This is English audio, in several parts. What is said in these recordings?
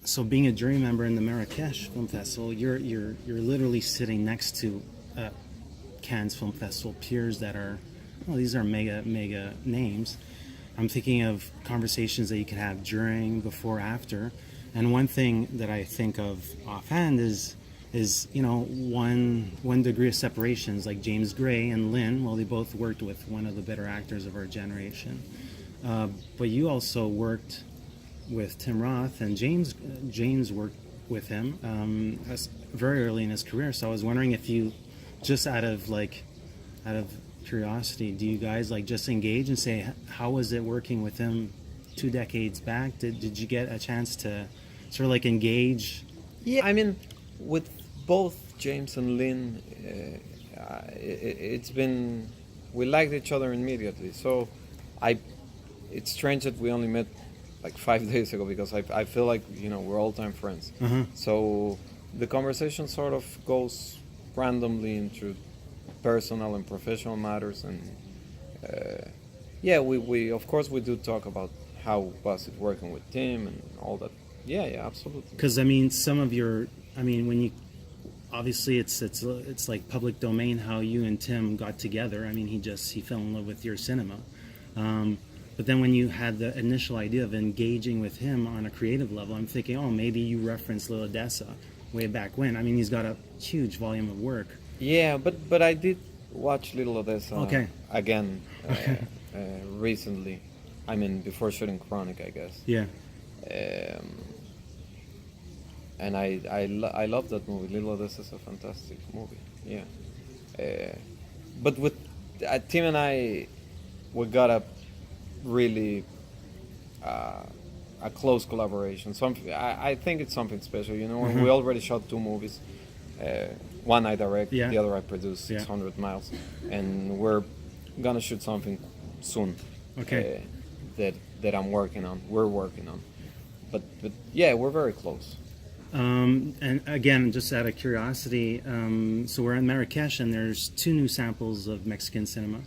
so being a jury member in the Marrakech Film Festival, you're literally sitting next to Cannes Film Festival peers that are, well, these are mega names. I'm thinking of conversations that you could have during, before, after, and one thing that I think of offhand is one degree of separations, like James Gray and Lynn. Well, they both worked with one of the better actors of our generation, but you also worked with Tim Roth, and James worked with him very early in his career. So I was wondering if you, just out of curiosity, do you guys like just engage and say, how was it working with him 2 decades back? Did you get a chance to sort of like engage? Yeah, I mean, with both James and Lynn, it's been, we liked each other immediately. So it's strange that we only met like 5 days ago, because I feel like, we're all-time friends. So the conversation sort of goes randomly into personal and professional matters, and we of course we do talk about how was it working with Tim and all that. Yeah, absolutely. Because I mean, some of your, when you, obviously it's like public domain how you and Tim got together. I mean, he fell in love with your cinema. But then when you had the initial idea of engaging with him on a creative level, I'm thinking, oh, maybe you referenced Lil Odessa way back when. I mean, he's got a huge volume of work. Yeah, but I did watch Little Odessa again recently. I mean, before shooting Chronic, I guess. Yeah. And I love that movie. Little Odessa is a fantastic movie. Yeah. But with Tim and I, we got a really a close collaboration. I think it's something special. We already shot 2 movies. One I direct, the other I produce, 600 Miles, and we're gonna shoot something soon. Okay. That I'm working on. We're working on, but yeah, we're very close. And again, just out of curiosity, so we're in Marrakech, and there's 2 new samples of Mexican cinema.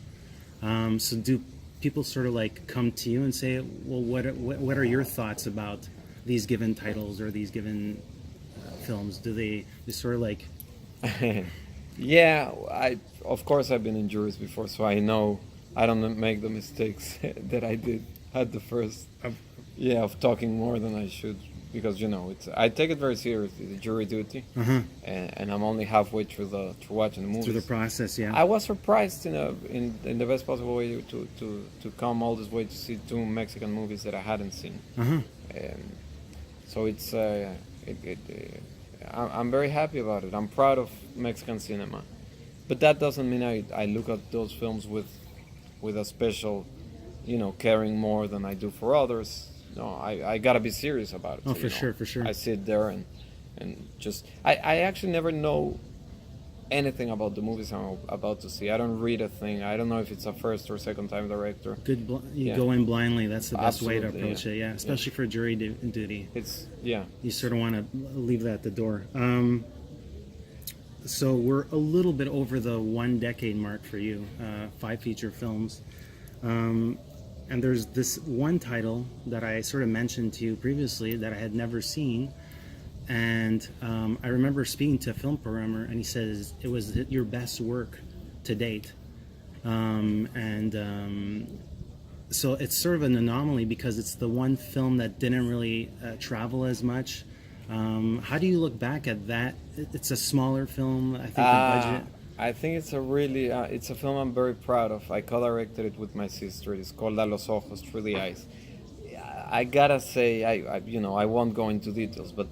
So do people sort of like come to you and say, well, what are your thoughts about these given titles or these given films? Do they sort of like? Yeah, of course I've been in juries before, so I know I don't make the mistakes that I did at the first. Of talking more than I should, because I take it very seriously, the jury duty, and I'm only halfway through watching the movies. Through the process, yeah. I was surprised in the best possible way to come all this way to see 2 Mexican movies that I hadn't seen. So it's I'm very happy about it. I'm proud of Mexican cinema, but that doesn't mean I look at those films with a special, caring more than I do for others. No, I gotta be serious about it. Oh, for sure. I sit there and just I actually never know anything about the movies I'm about to see. I don't read a thing. I don't know if it's a first or second time director. You go in blindly. That's the best way to approach it. Yeah, especially for jury duty. You sort of want to leave that at the door. So we're a little bit over the 1 decade mark for you. 5 feature films. And there's this one title that I sort of mentioned to you previously that I had never seen. And I remember speaking to a film programmer, and he says it was your best work to date. So it's sort of an anomaly, because it's the one film that didn't really travel as much. How do you look back at that? It's a smaller film, I think, the budget. I think it's it's a film I'm very proud of. I co-directed it with my sister. It's called A los ojos, Through the Eyes. I gotta say, I won't go into details, but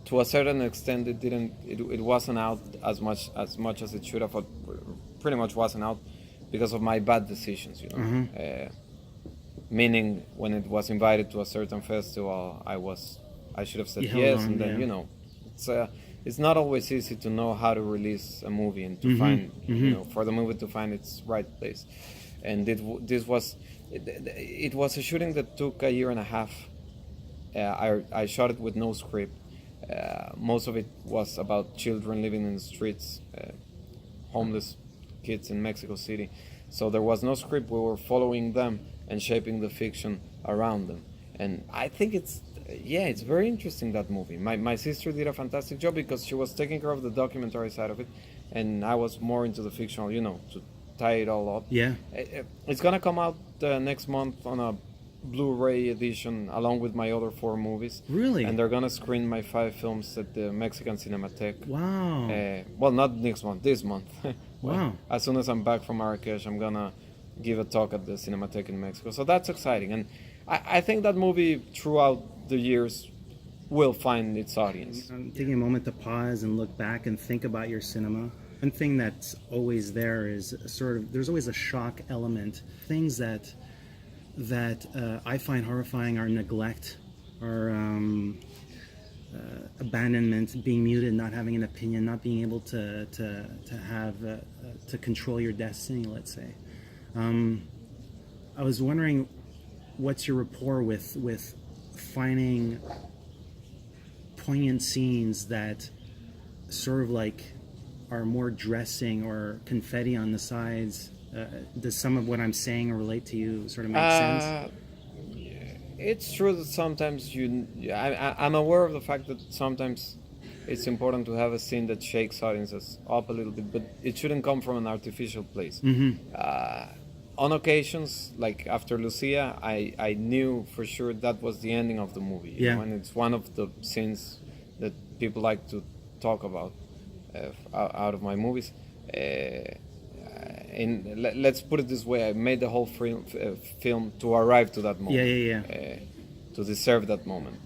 to a certain extent, it wasn't out as much as it should have. Pretty much wasn't out because of my bad decisions. Meaning, when it was invited to a certain festival, I should have said yes, and then it's not always easy to know how to release a movie and to find, for the movie to find its right place. And it was a shooting that took a year and a half. I shot it with no script. Most of it was about children living in the streets, homeless kids in Mexico City. So there was no script. We were following them and shaping the fiction around them. And I think it's yeah, it's very interesting, that movie. My sister did a fantastic job because she was taking care of the documentary side of it, and I was more into the fictional, to tie it all up. Yeah. It's gonna come out next month on a Blu-ray edition along with my other 4 movies. Really? And they're gonna screen my 5 films at the Mexican Cinematheque. Wow. Well, not next month, this month. Wow. As soon as I'm back from Marrakech, I'm gonna give a talk at the Cinematheque in Mexico. So that's exciting, and I think that movie throughout the years will find its audience. I'm taking a moment to pause and look back and think about your cinema. One thing that's always there is there's always a shock element. Things that I find horrifying are neglect, or abandonment, being muted, not having an opinion, not being able to have to control your destiny, let's say. I was wondering, what's your rapport with finding poignant scenes that sort of like are more dressing or confetti on the sides? Does some of what I'm saying relate to you, sort of make sense? It's true that sometimes I'm aware of the fact that sometimes it's important to have a scene that shakes audiences up a little bit, but it shouldn't come from an artificial place. On occasions, like after Lucia, I knew for sure that was the ending of the movie. And it's one of the scenes that people like to talk about out of my movies. Let's put it this way: I made the whole film to arrive to that moment. To deserve that moment.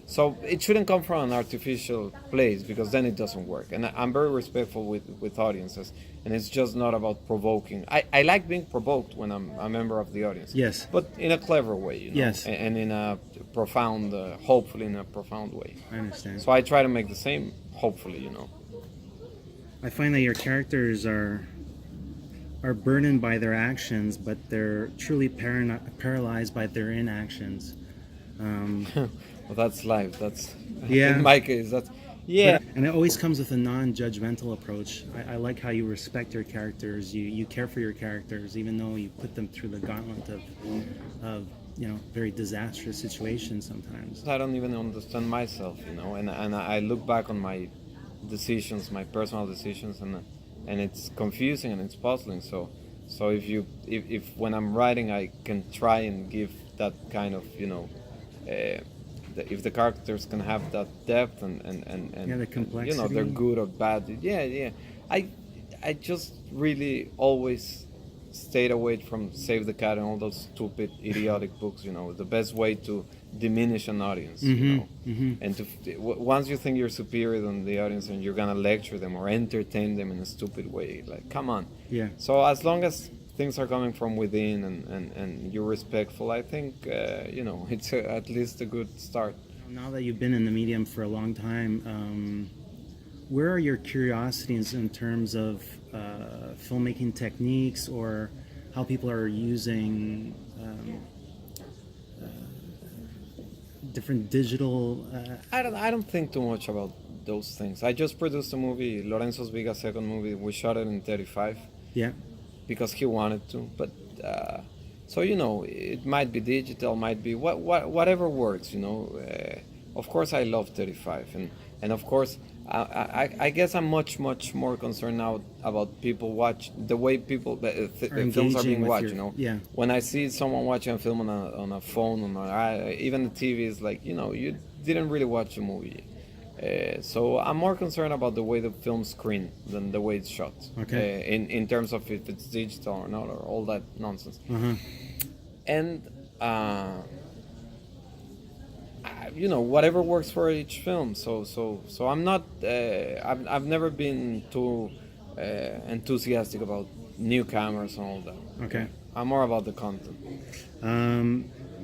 So it shouldn't come from an artificial place, because then it doesn't work. And I'm very respectful with audiences, and it's just not about provoking. I like being provoked when I'm a member of the audience. Yes. But in a clever way, Yes. and in a profound, hopefully in a profound way. I understand. So I try to make the same, hopefully, I find that your characters are burdened by their actions, but they're truly paralyzed by their inactions. Well, that's life. That's Yeah. in my case. That's yeah. And it always comes with a non-judgmental approach. I like how you respect your characters. You care for your characters, even though you put them through the gauntlet of very disastrous situations sometimes. I don't even understand myself, and I look back on my decisions, my personal decisions, and it's confusing and it's puzzling. So if when I'm writing, I can try and give that kind of if the characters can have that depth and the complexity. They're good or bad. I just really always stayed away from Save the Cat and all those stupid, idiotic books. The best way to diminish an audience. And once you think you're superior than the audience and you're gonna lecture them or entertain them in a stupid way, like, come on. Yeah. So as long as things are coming from within and you're respectful, I think it's at least a good start. Now that you've been in the medium for a long time, where are your curiosities in terms of filmmaking techniques, or how people are using different digital? I don't think too much about those things. I just produced a movie, Lorenzo's Viga's second movie. We shot it in 35. Yeah. Because he wanted to, but so it might be digital, might be whatever works. Of course, I love 35, and of course, I guess I'm much more concerned now about people watch the way people films are being watched. Yeah. When I see someone watching a film on a phone, even the TV is like, you didn't really watch the movie. So I'm more concerned about the way the film's screened than the way it's shot. Okay. In terms of if it's digital or not, or all that nonsense. And whatever works for each film. So I'm not. I've never been too enthusiastic about new cameras and all that. Okay. I'm more about the content.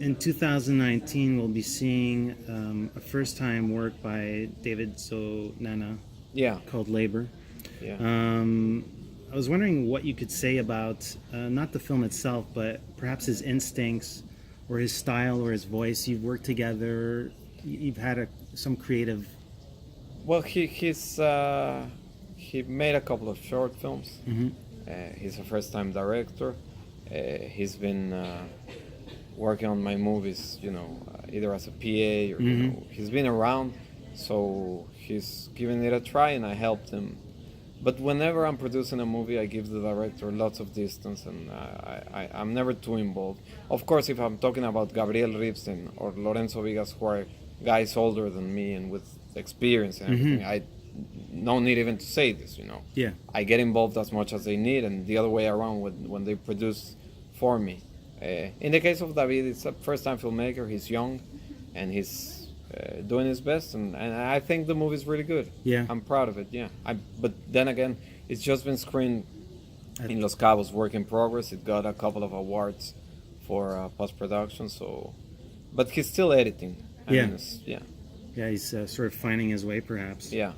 In 2019, we'll be seeing a first-time work by David Zonana. Yeah. Called Labor. Yeah. I was wondering what you could say about not the film itself, but perhaps his instincts, or his style, or his voice. You've worked together. You've had some creative. Well, he made a couple of short films. He's a first-time director. He's been working on my movies, either as a PA or you know, he's been around, so he's given it a try, and I helped him. But whenever I'm producing a movie, I give the director lots of distance, and I'm never too involved. Of course, if I'm talking about Gabriel Ripstein or Lorenzo Vigas, who are guys older than me and with experience and everything, I no need even to say this, you know. Yeah. I get involved as much as they need, and the other way around when they produce for me. In the case of David, it's a first-time filmmaker. He's young, and he's doing his best, and I think the movie's really good. Yeah. I'm proud of it, yeah. But then again, it's just been screened in Los Cabos, work in progress. It got a couple of awards for post-production, so... But he's still editing. I Yeah. mean, yeah. Yeah, he's sort of finding his way, perhaps. Yeah.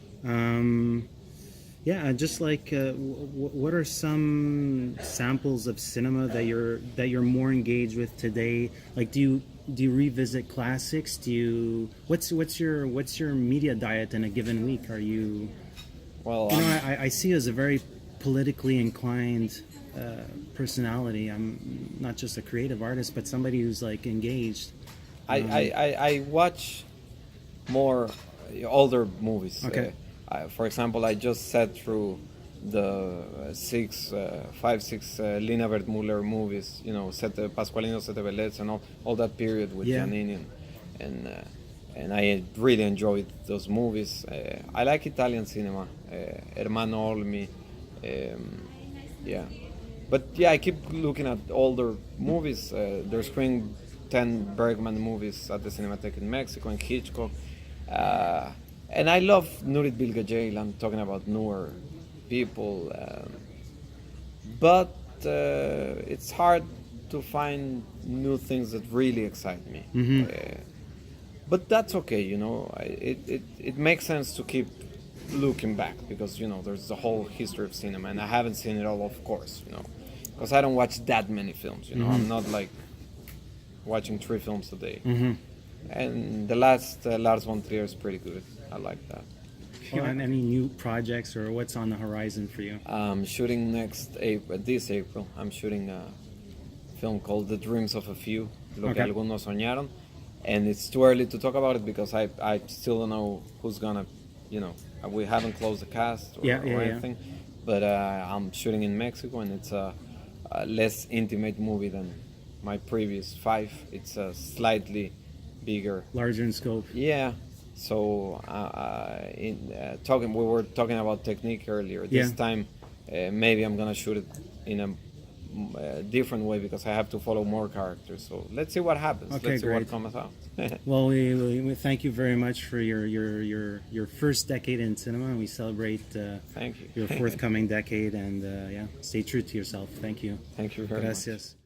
Yeah, just like, what are some samples of cinema that you're more engaged with today? Like, do you revisit classics? What's your media diet in a given week? Are you? Well, You know, I see you as a very politically inclined personality. I'm not just a creative artist, but somebody who's like engaged. I watch more older movies. Okay. For example, I just sat through the 5, 6 Lina Wertmuller movies. You know, Pasqualino Sette Bellezze and all that period with Giannini, and I really enjoyed those movies. I like Italian cinema, Ermanno Olmi, yeah. But yeah, I keep looking at older movies. They're screening 10 Bergman movies at the Cinematheque in Mexico, and Hitchcock. And I love Nurit Bilge. I'm talking about newer people. But it's hard to find new things that really excite me. But that's okay, you know. It makes sense to keep looking back, because, you know, there's the whole history of cinema, and I haven't seen it all, of course, you know, because I don't watch that many films, you know. I'm not like watching 3 films a day. And the last Lars von Trier is pretty good. I like that. And any new projects, or what's on the horizon for you? I'm shooting this April. I'm shooting a film called The Dreams of a Few, Lo que algunos soñaron. And it's too early to talk about it because I still don't know who's gonna, you know, we haven't closed the cast or anything. But I'm shooting in Mexico, and it's a less intimate movie than my previous 5. It's a slightly bigger, Larger in scope. Yeah. So we were talking about technique earlier. This time, maybe I'm gonna shoot it in a different way, because I have to follow more characters. So let's see what happens. Okay, let's see great. what comes out. Well, we thank you very much for your first decade in cinema, and we celebrate Thank you. your forthcoming decade. And stay true to yourself. Thank you. Thank you very much. Gracias.